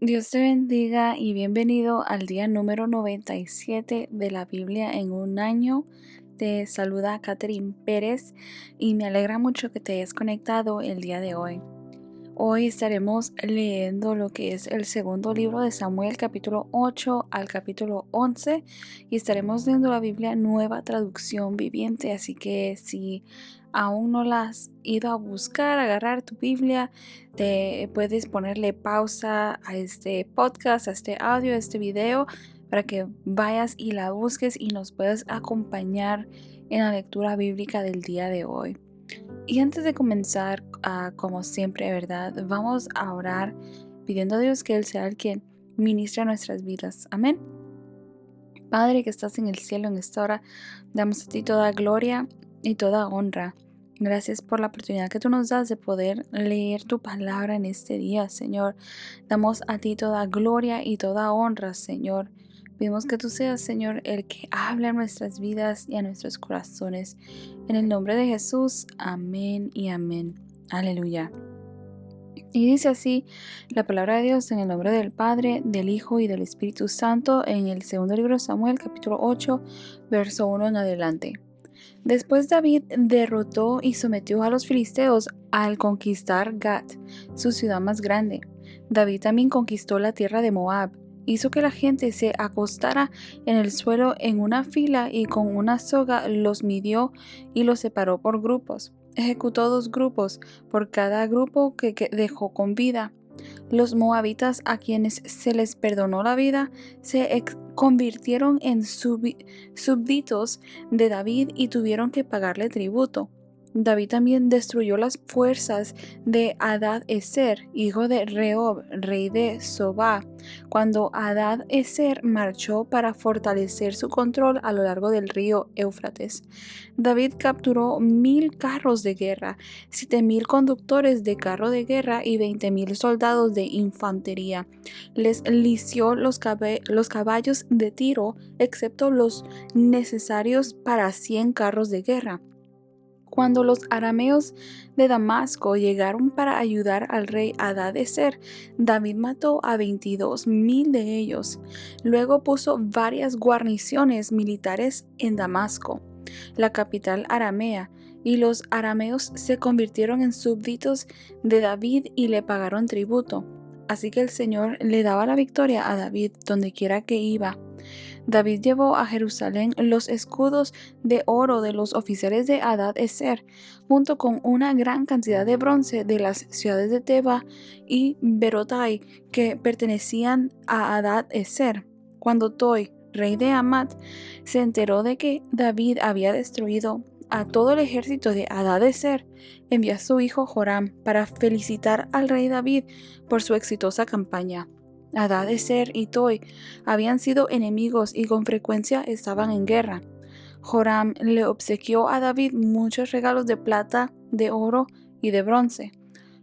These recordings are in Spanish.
Dios te bendiga y bienvenido al día número 97 de la Biblia en un año. Te saluda Catherine Pérez y me alegra mucho que te hayas conectado el día de hoy. Hoy estaremos leyendo lo que es el segundo libro de Samuel, capítulo 8 al capítulo 11, y estaremos leyendo la Biblia Nueva Traducción Viviente, así que si aún no la has ido a buscar, agarrar tu Biblia, te puedes ponerle pausa a este podcast, a este audio, a este video, para que vayas y la busques y nos puedas acompañar en la lectura bíblica del día de hoy. Y antes de comenzar, como siempre, ¿verdad? Vamos a orar pidiendo a Dios que Él sea el quien ministre nuestras vidas. Amén. Padre que estás en el cielo en esta hora, damos a ti toda gloria y toda honra. Gracias por la oportunidad que tú nos das de poder leer tu palabra en este día, Señor. Damos a ti toda gloria y toda honra, Señor. Pedimos que tú seas, Señor, el que hable a nuestras vidas y a nuestros corazones. En el nombre de Jesús, amén y amén. Aleluya. Y dice así la palabra de Dios en el nombre del Padre, del Hijo y del Espíritu Santo en el segundo libro de Samuel, capítulo 8, verso 1 en adelante. Después David derrotó y sometió a los filisteos al conquistar Gat, su ciudad más grande. David también conquistó la tierra de Moab. Hizo que la gente se acostara en el suelo en una fila y con una soga los midió y los separó por grupos. Ejecutó 2 grupos por cada grupo que dejó con vida. Los moabitas, a quienes se les perdonó la vida, se convirtieron en súbditos de David y tuvieron que pagarle tributo. David también destruyó las fuerzas de Hadad-ezer, hijo de Rehob, rey de Sobá, cuando Hadad-ezer marchó para fortalecer su control a lo largo del río Éufrates. David capturó 1000 carros de guerra, 7000 conductores de carro de guerra y 20,000 soldados de infantería. Les lició los caballos de Tiro, excepto los necesarios para 100 carros de guerra. Cuando los arameos de Damasco llegaron para ayudar al rey Hadad-ezer, David mató a 22,000 de ellos. Luego puso varias guarniciones militares en Damasco, la capital aramea, y los arameos se convirtieron en súbditos de David y le pagaron tributo. Así que el Señor le daba la victoria a David donde quiera que iba. David llevó a Jerusalén los escudos de oro de los oficiales de Hadad-ezer, junto con una gran cantidad de bronce de las ciudades de Teba y Berotai, que pertenecían a Hadad-ezer. Cuando Toi, rey de Amat, se enteró de que David había destruido a todo el ejército de Hadad-ezer, envió a su hijo Joram para felicitar al rey David por su exitosa campaña. Hadad-ezer y Toi habían sido enemigos y con frecuencia estaban en guerra. Joram le obsequió a David muchos regalos de plata, de oro y de bronce.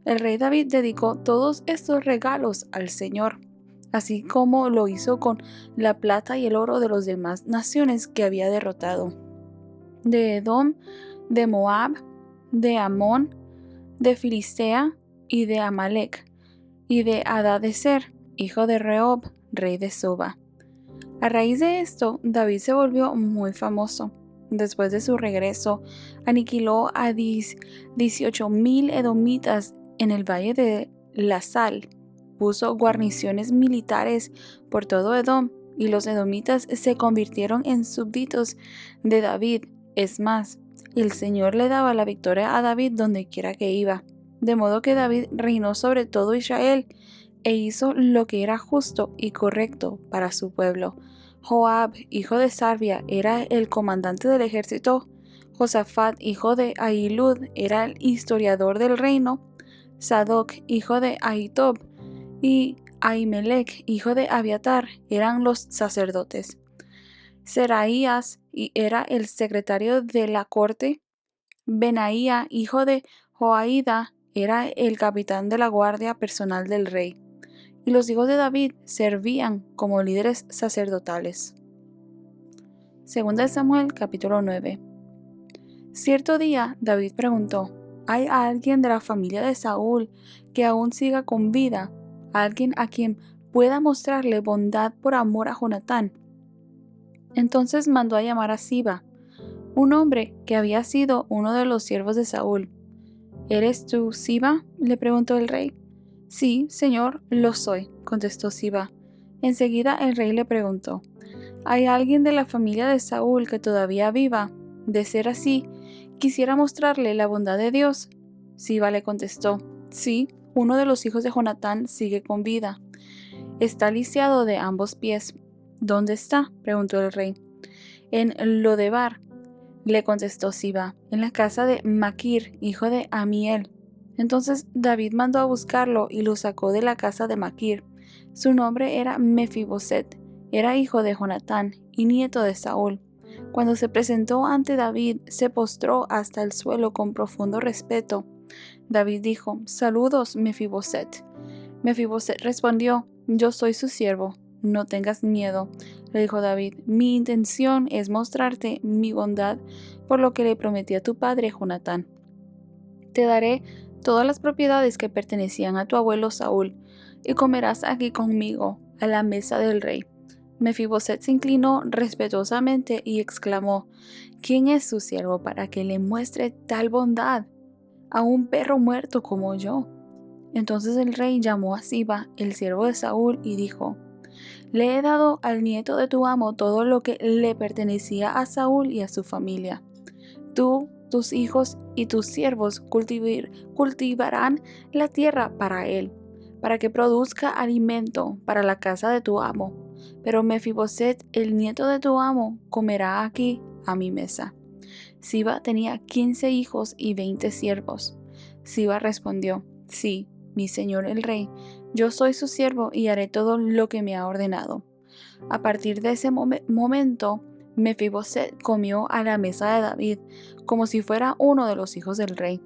El rey David dedicó todos estos regalos al Señor, así como lo hizo con la plata y el oro de las demás naciones que había derrotado: de Edom, de Moab, de Amón, de Filistea y de Amalek, y de Hadad-ezer, hijo de Rehob, rey de Soba. A raíz de esto, David se volvió muy famoso. Después de su regreso, aniquiló a 18,000 edomitas en el valle de la Sal. Puso guarniciones militares por todo Edom, y los edomitas se convirtieron en súbditos de David. Es más, el Señor le daba la victoria a David donde quiera que iba. De modo que David reinó sobre todo Israel e hizo lo que era justo y correcto para su pueblo. Joab, hijo de Sarvia, era el comandante del ejército. Josafat, hijo de Ahilud, era el historiador del reino. Sadoc, hijo de Ahitob, y Ahimelech, hijo de Abiatar, eran los sacerdotes. Seraías era el secretario de la corte. Benaía, hijo de Joiada, era el capitán de la guardia personal del rey. Y los hijos de David servían como líderes sacerdotales. Segunda de Samuel, capítulo 9. Cierto día, David preguntó: ¿hay alguien de la familia de Saúl que aún siga con vida? ¿Alguien a quien pueda mostrarle bondad por amor a Jonatán. Entonces mandó a llamar a Siba, un hombre que había sido uno de los siervos de Saúl. ¿Eres tú, Siba?, le preguntó el rey. Sí, señor, lo soy, contestó Siba. Enseguida el rey le preguntó, ¿hay alguien de la familia de Saúl que todavía viva? De ser así, quisiera mostrarle la bondad de Dios. Siba le contestó, sí, uno de los hijos de Jonatán sigue con vida. Está lisiado de ambos pies. ¿Dónde está?, preguntó el rey. En Lodebar, le contestó Siba, en la casa de Maquir, hijo de Amiel. Entonces David mandó a buscarlo y lo sacó de la casa de Maquir. Su nombre era Mefiboset, era hijo de Jonatán y nieto de Saúl. Cuando se presentó ante David, se postró hasta el suelo con profundo respeto. David dijo, «Saludos, Mefiboset». Mefiboset respondió, «Yo soy su siervo, no tengas miedo», le dijo David, «mi intención es mostrarte mi bondad por lo que le prometí a tu padre Jonatán. Te daré todas las propiedades que pertenecían a tu abuelo Saúl, y comerás aquí conmigo, a la mesa del rey». Mefiboset se inclinó respetuosamente y exclamó, «¿Quién es su siervo para que le muestre tal bondad? A un perro muerto como yo». Entonces el rey llamó a Siba, el siervo de Saúl, y dijo, «Le he dado al nieto de tu amo todo lo que le pertenecía a Saúl y a su familia. Tú, tus hijos y tus siervos cultivarán la tierra para él, para que produzca alimento para la casa de tu amo. Pero Mefiboset, el nieto de tu amo, comerá aquí a mi mesa». Siba tenía 15 hijos y 20 siervos. Siba respondió, «Sí, mi señor el rey, yo soy su siervo y haré todo lo que me ha ordenado». A partir de ese momento, Mefiboset comió a la mesa de David, como si fuera uno de los hijos del rey.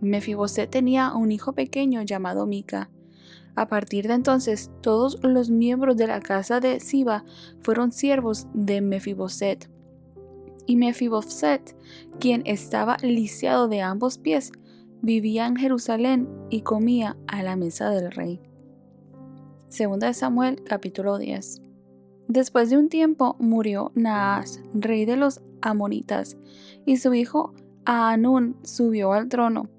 Mefiboset tenía un hijo pequeño llamado Mica. A partir de entonces, todos los miembros de la casa de Siba fueron siervos de Mefiboset. Y Mefiboset, quien estaba lisiado de ambos pies, vivía en Jerusalén y comía a la mesa del rey. Segunda de Samuel, capítulo 10. Después de un tiempo murió Naas, rey de los amonitas, y su hijo Hanún subió al trono.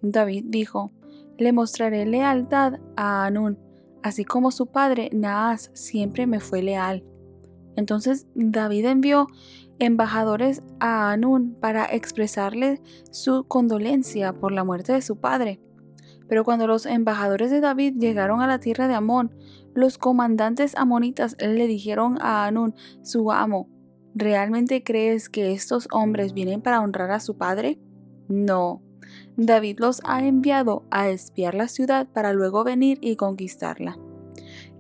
David dijo, «Le mostraré lealtad a Hanún, así como su padre Naas siempre me fue leal». Entonces David envió embajadores a Hanún para expresarle su condolencia por la muerte de su padre. Pero cuando los embajadores de David llegaron a la tierra de Amón, los comandantes amonitas le dijeron a Hanún, su amo, «¿Realmente crees que estos hombres vienen para honrar a su padre? No. David los ha enviado a espiar la ciudad para luego venir y conquistarla».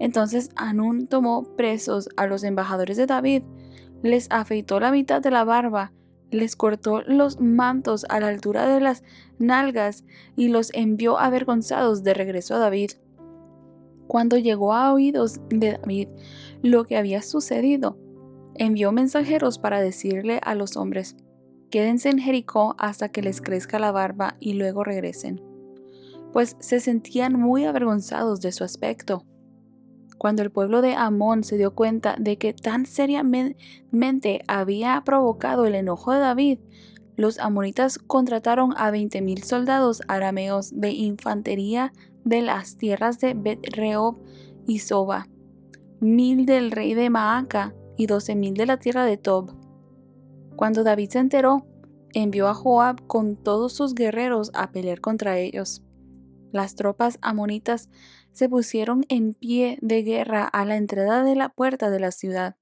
Entonces Hanún tomó presos a los embajadores de David, les afeitó la mitad de la barba, les cortó los mantos a la altura de las nalgas y los envió avergonzados de regreso a David. Cuando llegó a oídos de David lo que había sucedido, envió mensajeros para decirle a los hombres, «Quédense en Jericó hasta que les crezca la barba y luego regresen», pues se sentían muy avergonzados de su aspecto. Cuando el pueblo de Amón se dio cuenta de que tan seriamente había provocado el enojo de David, los amonitas contrataron a 20,000 soldados arameos de infantería de las tierras de Bet-rehob y Soba, 1,000 del rey de Maaca y 12,000 de la tierra de Tob. Cuando David se enteró, envió a Joab con todos sus guerreros a pelear contra ellos. Las tropas amonitas se pusieron en pie de guerra a la entrada de la puerta de la ciudad,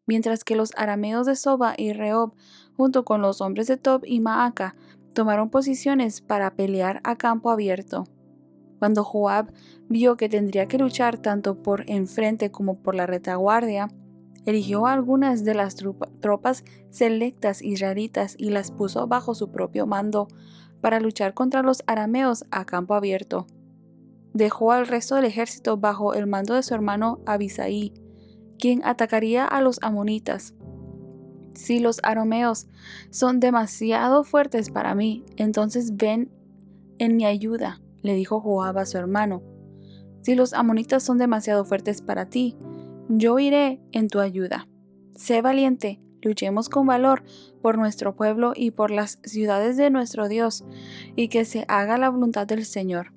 mientras que los arameos de Soba y Rehob, junto con los hombres de Tob y Maaca, tomaron posiciones para pelear a campo abierto. Cuando Joab vio que tendría que luchar tanto por enfrente como por la retaguardia, eligió a algunas de las tropas selectas israelitas y las puso bajo su propio mando para luchar contra los arameos a campo abierto. Dejó al resto del ejército bajo el mando de su hermano Abisaí, quien atacaría a los amonitas. «Si los arameos son demasiado fuertes para mí, entonces ven en mi ayuda», le dijo Joab a su hermano. Si los amonitas son demasiado fuertes para ti, yo iré en tu ayuda. Sé valiente, luchemos con valor por nuestro pueblo y por las ciudades de nuestro Dios, y que se haga la voluntad del Señor.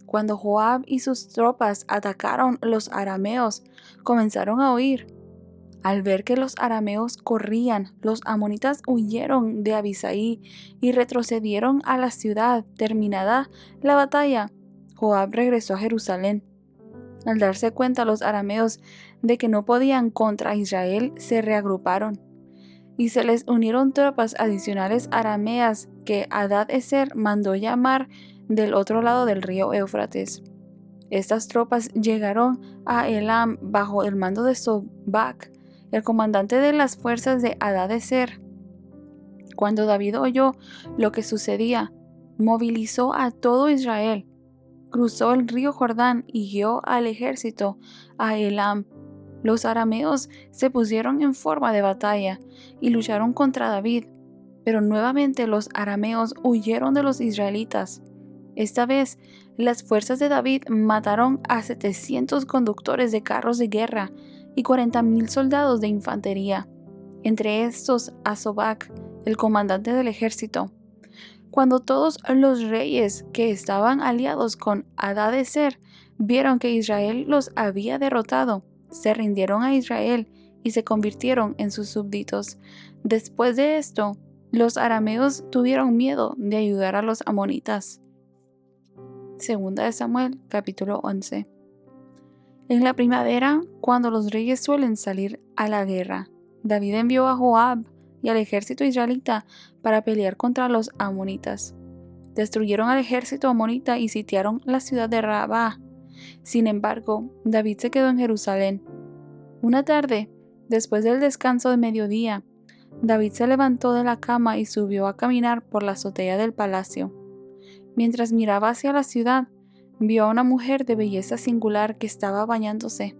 Cuando Joab y sus tropas atacaron, los arameos comenzaron a huir. Al ver que los arameos corrían, los amonitas huyeron de Abisaí y retrocedieron a la ciudad. Terminada la batalla, Joab regresó a Jerusalén. Al darse cuenta los arameos de que no podían contra Israel, se reagruparon, y se les unieron tropas adicionales arameas que Hadad-ezer mandó llamar del otro lado del río Éufrates. Estas tropas llegaron a Elam bajo el mando de Sobac, el comandante de las fuerzas de Hadad-ezer. Cuando David oyó lo que sucedía, movilizó a todo Israel, cruzó el río Jordán y guió al ejército a Elam. Los arameos se pusieron en forma de batalla y lucharon contra David, pero nuevamente los arameos huyeron de los israelitas. Esta vez, las fuerzas de David mataron a 700 conductores de carros de guerra y 40,000 soldados de infantería, entre estos a Sobac, el comandante del ejército. Cuando todos los reyes que estaban aliados con Hadad-ezer vieron que Israel los había derrotado, se rindieron a Israel y se convirtieron en sus súbditos. Después de esto, los arameos tuvieron miedo de ayudar a los amonitas. Segunda de Samuel, capítulo 11. En la primavera, cuando los reyes suelen salir a la guerra, David envió a Joab y al ejército israelita para pelear contra los amonitas. Destruyeron al ejército amonita y sitiaron la ciudad de Rabá. Sin embargo, David se quedó en Jerusalén. Una tarde, después del descanso de mediodía, David se levantó de la cama y subió a caminar por la azotea del palacio. Mientras miraba hacia la ciudad, vio a una mujer de belleza singular que estaba bañándose.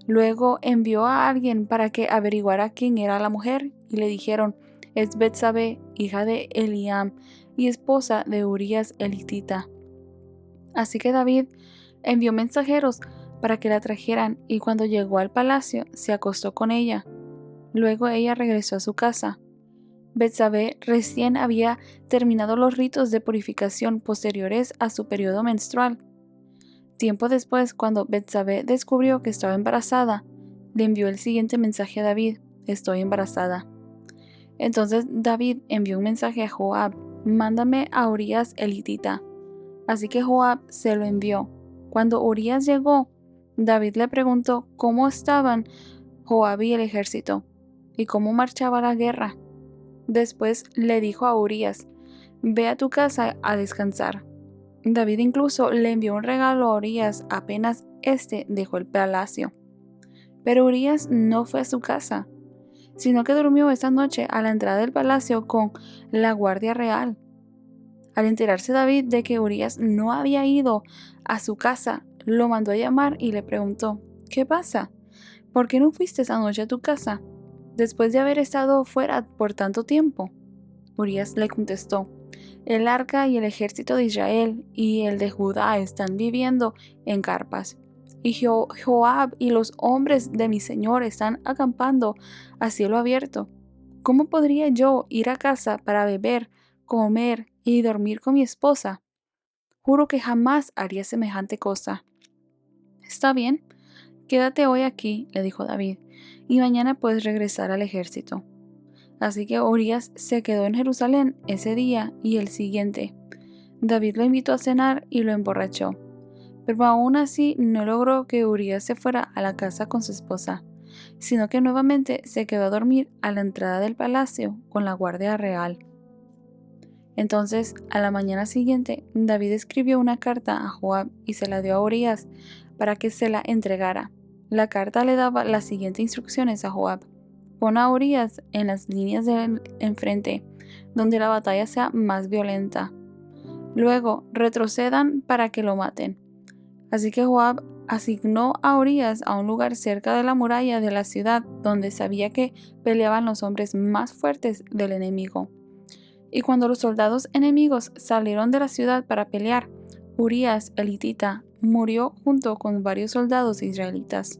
Luego envió a alguien para que averiguara quién era la mujer, y le dijeron: es Betsabé, hija de Eliam y esposa de Urías el hitita. Así que David envió mensajeros para que la trajeran, y cuando llegó al palacio se acostó con ella. Luego ella regresó a su casa. Betsabé recién había terminado los ritos de purificación posteriores a su periodo menstrual. Tiempo después, cuando Betsabé descubrió que estaba embarazada, le envió el siguiente mensaje a David: estoy embarazada. Entonces David envió un mensaje a Joab: mándame a Urías el hitita. Así que Joab se lo envió. Cuando Urías llegó, David le preguntó cómo estaban Joab y el ejército, y cómo marchaba la guerra. Después le dijo a Urías: ve a tu casa a descansar. David incluso le envió un regalo a Urías apenas éste dejó el palacio. Pero Urías no fue a su casa, sino que durmió esa noche a la entrada del palacio con la guardia real. Al enterarse David de que Urías no había ido a su casa, lo mandó a llamar y le preguntó: ¿qué pasa? ¿Por qué no fuiste esa noche a tu casa, después de haber estado fuera por tanto tiempo? Urías le contestó: el arca y el ejército de Israel y el de Judá están viviendo en carpas, y Joab y los hombres de mi señor están acampando a cielo abierto. ¿Cómo podría yo ir a casa para beber, comer y dormir con mi esposa? Juro que jamás haría semejante cosa. Está bien, quédate hoy aquí, le dijo David, y mañana puedes regresar al ejército. Así que Urías se quedó en Jerusalén ese día y el siguiente. David lo invitó a cenar y lo emborrachó, pero aún así no logró que Urías se fuera a la casa con su esposa, sino que nuevamente se quedó a dormir a la entrada del palacio con la guardia real. Entonces, a la mañana siguiente, David escribió una carta a Joab y se la dio a Urías para que se la entregara. La carta le daba las siguientes instrucciones a Joab: pon a Urías en las líneas de enfrente, donde la batalla sea más violenta. Luego, retrocedan para que lo maten. Así que Joab asignó a Urías a un lugar cerca de la muralla de la ciudad, donde sabía que peleaban los hombres más fuertes del enemigo. Y cuando los soldados enemigos salieron de la ciudad para pelear, Urías el hitita murió junto con varios soldados israelitas.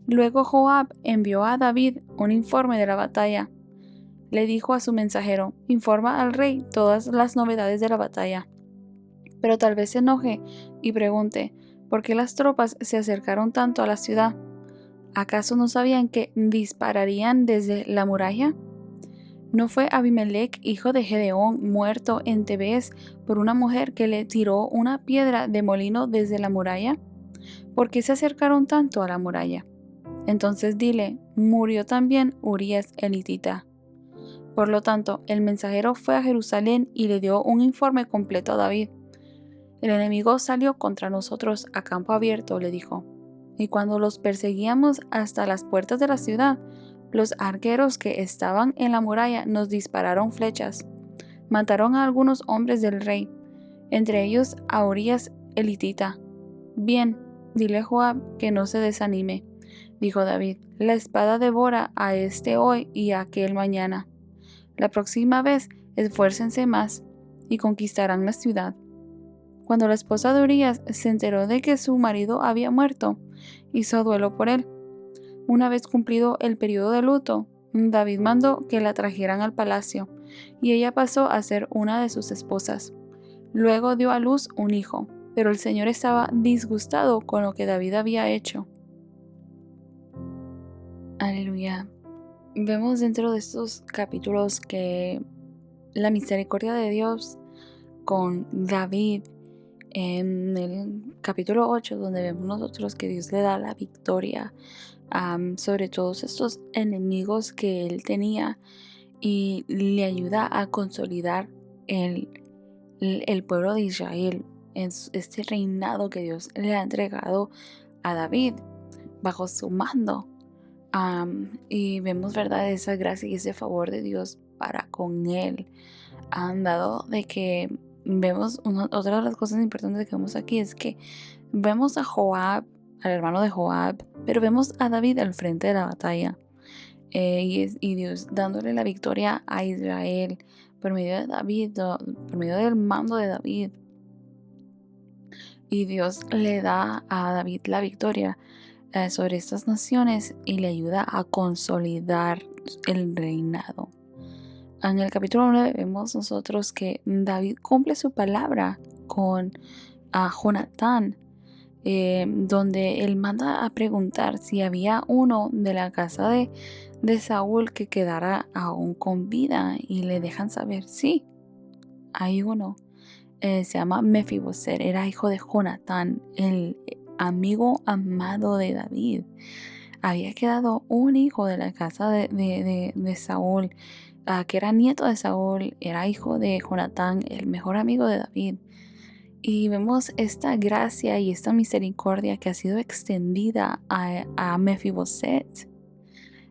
Luego Joab envió a David un informe de la batalla. Le dijo a su mensajero: informa al rey todas las novedades de la batalla. Pero tal vez se enoje y pregunte: ¿por qué las tropas se acercaron tanto a la ciudad? ¿Acaso no sabían que dispararían desde la muralla? ¿No fue Abimelech, hijo de Gedeón, muerto en Tebes por una mujer que le tiró una piedra de molino desde la muralla? ¿Por qué se acercaron tanto a la muralla? Entonces dile: murió también Urías elitita. Por lo tanto, el mensajero fue a Jerusalén y le dio un informe completo a David. El enemigo salió contra nosotros a campo abierto, le dijo, y cuando los perseguíamos hasta las puertas de la ciudad, los arqueros que estaban en la muralla nos dispararon flechas. Mataron a algunos hombres del rey, entre ellos a Urías elitita. Bien, dile a Joab que no se desanime, dijo David. La espada devora a este hoy y a aquel mañana. La próxima vez esfuércense más y conquistarán la ciudad. Cuando la esposa de Urías se enteró de que su marido había muerto, hizo duelo por él. Una vez cumplido el periodo de luto, David mandó que la trajeran al palacio, y ella pasó a ser una de sus esposas. Luego dio a luz un hijo, pero el Señor estaba disgustado con lo que David había hecho. Aleluya. Vemos dentro de estos capítulos que la misericordia de Dios con David, en el capítulo 8, donde vemos nosotros que Dios le da la victoria sobre todos estos enemigos que él tenía y le ayuda a consolidar el pueblo de Israel en este reinado que Dios le ha entregado a David bajo su mando. Y vemos, ¿verdad?, esa gracia y ese favor de Dios para con él. Dado de que vemos otra de las cosas importantes que vemos aquí es que vemos a Joab, al hermano de Joab, pero vemos a David al frente de la batalla. Y Dios dándole la victoria a Israel por medio de David, por medio del mando de David. Y Dios le da a David la victoria sobre estas naciones y le ayuda a consolidar el reinado. En el capítulo 9 vemos nosotros que David cumple su palabra con Jonatán, donde él manda a preguntar si había uno de la casa de Saúl que quedara aún con vida, y le dejan saber: sí, hay uno. Se llama Mefiboset, era hijo de Jonatán, el amigo amado de David. Había quedado un hijo de la casa de Saúl, que era nieto de Saúl, era hijo de Jonatán, el mejor amigo de David. Y vemos esta gracia y esta misericordia que ha sido extendida a Mefiboset,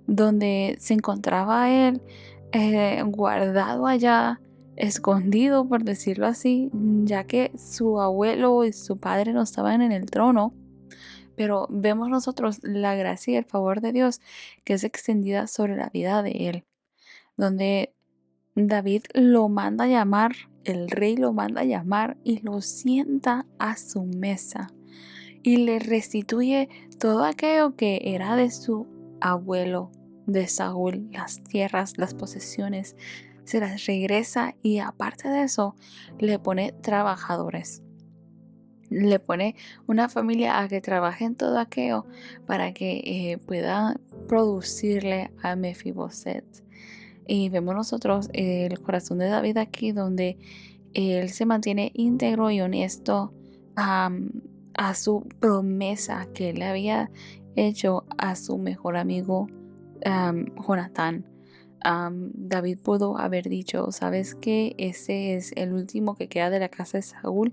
donde se encontraba él guardado allá, escondido, por decirlo así, ya que su abuelo y su padre no estaban en el trono. Pero vemos nosotros la gracia y el favor de Dios que es extendida sobre la vida de él, donde David lo manda a llamar, el rey lo manda a llamar y lo sienta a su mesa y le restituye todo aquello que era de su abuelo, de Saúl, las tierras, las posesiones, se las regresa, y aparte de eso le pone trabajadores. Le pone una familia a que trabaje en todo aquello para que pueda producirle a Mefiboset. Y vemos nosotros el corazón de David aquí, donde él se mantiene íntegro y honesto a su promesa que él le había hecho a su mejor amigo Jonatán. David pudo haber dicho: ¿sabes qué? Ese es el último que queda de la casa de Saúl.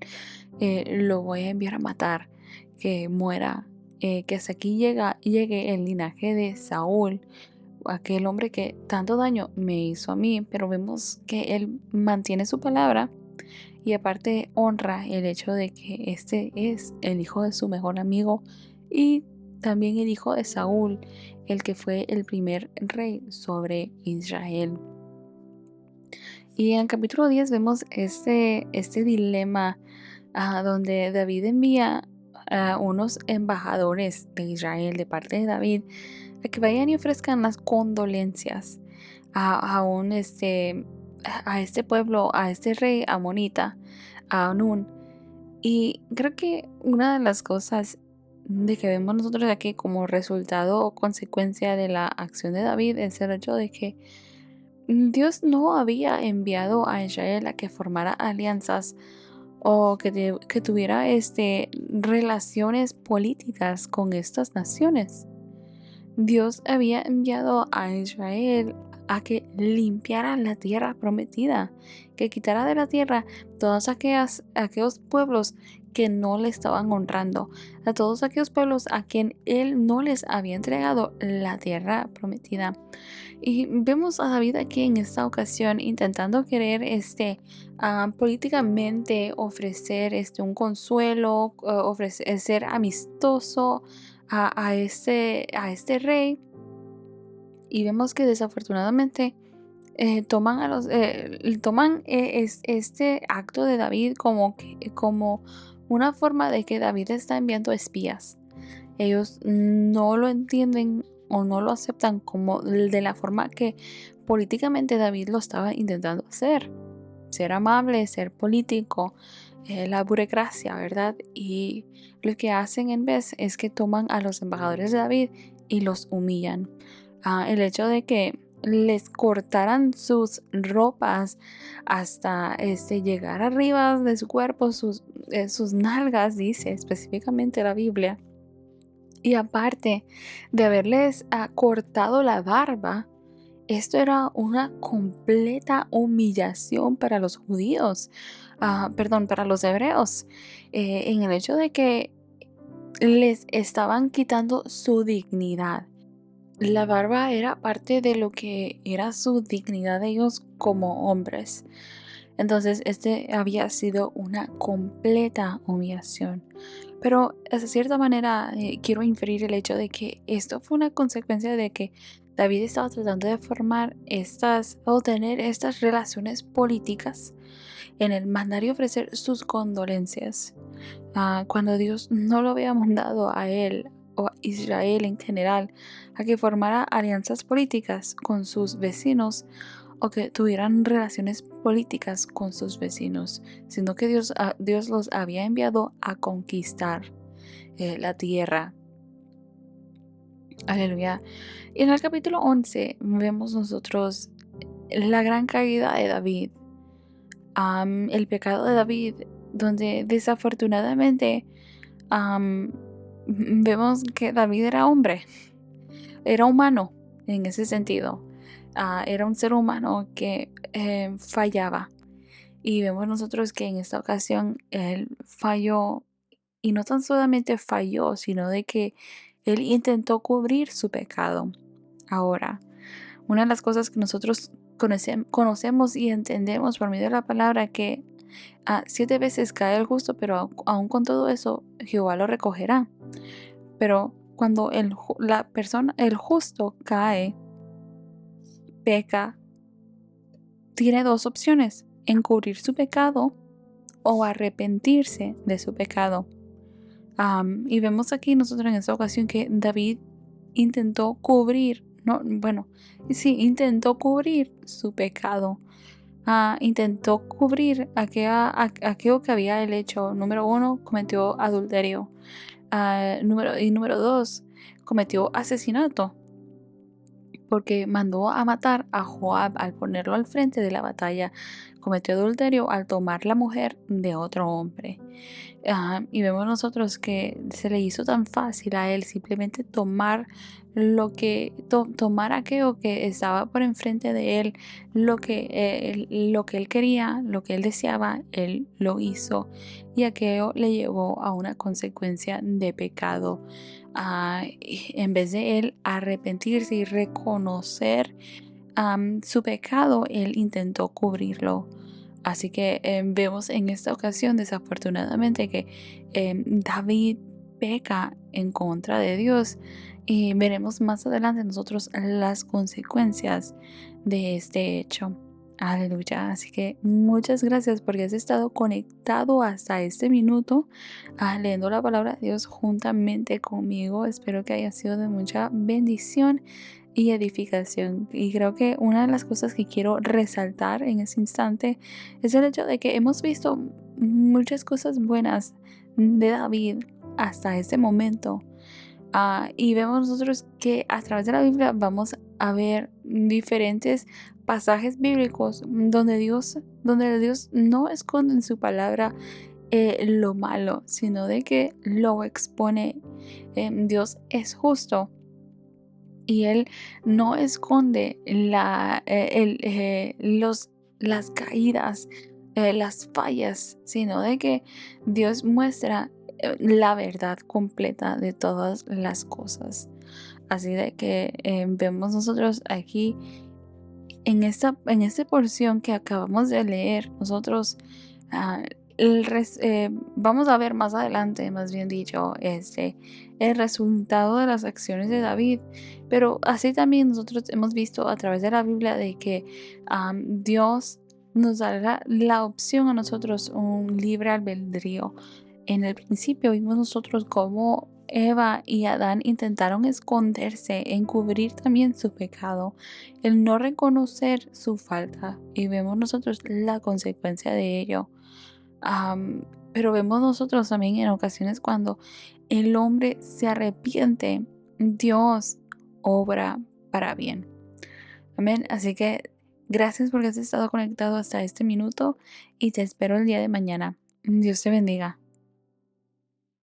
Lo voy a enviar a matar, que muera, que hasta aquí llegue el linaje de Saúl, aquel hombre que tanto daño me hizo a mí. Pero vemos que él mantiene su palabra y aparte honra el hecho de que este es el hijo de su mejor amigo y también el hijo de Saúl, el que fue el primer rey sobre Israel. Y en el capítulo 10 vemos este dilema donde David envía a unos embajadores de Israel de parte de David a que vayan y ofrezcan las condolencias a este pueblo, a este rey amonita, a Anún. Y creo que una de las cosas de que vemos nosotros aquí como resultado o consecuencia de la acción de David es el hecho de que Dios no había enviado a Israel a que formara alianzas o que tuviera relaciones políticas con estas naciones. Dios había enviado a Israel a que limpiara la tierra prometida, que quitara de la tierra todos aquellos pueblos que no le estaban honrando, a todos aquellos pueblos a quien Él no les había entregado la tierra prometida. Y vemos a David aquí en esta ocasión intentando querer políticamente ofrecer un consuelo, ofrecer ser amistoso a este rey. Y vemos que desafortunadamente toman este acto de David como una forma de que David está enviando espías. Ellos no lo entienden o no lo aceptan como de la forma que políticamente David lo estaba intentando hacer. Ser amable, ser político, la burocracia, ¿verdad? Y lo que hacen en vez es que toman a los embajadores de David y los humillan. El hecho de que les cortaran sus ropas hasta llegar arriba de su cuerpo, sus nalgas, dice específicamente la Biblia. Y aparte de haberles cortado la barba, esto era una completa humillación para los judíos, perdón, para los hebreos, en el hecho de que les estaban quitando su dignidad. La barba era parte de lo que era su dignidad de ellos como hombres. Entonces, había sido una completa humillación. Pero, de cierta manera, quiero inferir el hecho de que esto fue una consecuencia de que David estaba tratando de tener estas relaciones políticas en el mandar y ofrecer sus condolencias. Cuando Dios no lo había mandado a él o a Israel en general a que formara alianzas políticas con sus vecinos o que tuvieran relaciones políticas con sus vecinos, sino que Dios los había enviado a conquistar la tierra. Aleluya. Y en el capítulo 11 vemos nosotros la gran caída de David, el pecado de David, donde desafortunadamente vemos que David era hombre, era humano en ese sentido. Era un ser humano que fallaba. Y vemos nosotros que en esta ocasión él falló, y no tan solamente falló, sino de que él intentó cubrir su pecado. Ahora, una de las cosas que nosotros conocemos y entendemos por medio de la palabra que 7 veces cae el justo, pero aún con todo eso Jehová lo recogerá. Pero cuando el justo cae, peca, tiene 2 opciones: encubrir su pecado o arrepentirse de su pecado. Y vemos aquí nosotros en esta ocasión que David intentó cubrir, intentó cubrir su pecado. Intentó cubrir aquello que había él hecho. Número 1, cometió adulterio. Número 2, cometió asesinato, porque mandó a matar a Joab al ponerlo al frente de la batalla. Cometió adulterio al tomar la mujer de otro hombre. Y vemos nosotros que se le hizo tan fácil a él simplemente tomar tomar aquello que estaba por enfrente de él, lo que él quería, lo que él deseaba, él lo hizo, y aquello le llevó a una consecuencia de pecado. En vez de él arrepentirse y reconocer su pecado, él intentó cubrirlo. Así que vemos en esta ocasión, desafortunadamente, que David peca en contra de Dios, y veremos más adelante nosotros las consecuencias de este hecho. Aleluya. Así que muchas gracias porque has estado conectado hasta este minuto, leyendo la palabra de Dios juntamente conmigo. Espero que haya sido de mucha bendición y edificación. Y creo que una de las cosas que quiero resaltar en ese instante es el hecho de que hemos visto muchas cosas buenas de David hasta este momento. Y vemos nosotros que a través de la Biblia vamos a ver diferentes pasajes bíblicos donde Dios no esconde en su palabra lo malo, sino de que lo expone. Dios es justo y Él no esconde las caídas, las fallas, sino de que Dios muestra la verdad completa de todas las cosas. Así de que vemos nosotros aquí en esta porción que acabamos de leer, nosotros ah, vamos a ver más adelante, más bien dicho, el resultado de las acciones de David. Pero así también nosotros hemos visto a través de la Biblia de que Dios nos dará la opción a nosotros un libre albedrío. En el principio vimos nosotros cómo Eva y Adán intentaron esconderse, encubrir también su pecado, el no reconocer su falta, y vemos nosotros la consecuencia de ello. Pero vemos nosotros también en ocasiones cuando el hombre se arrepiente, Dios obra para bien. Amén. Así que gracias porque has estado conectado hasta este minuto y te espero el día de mañana. Dios te bendiga.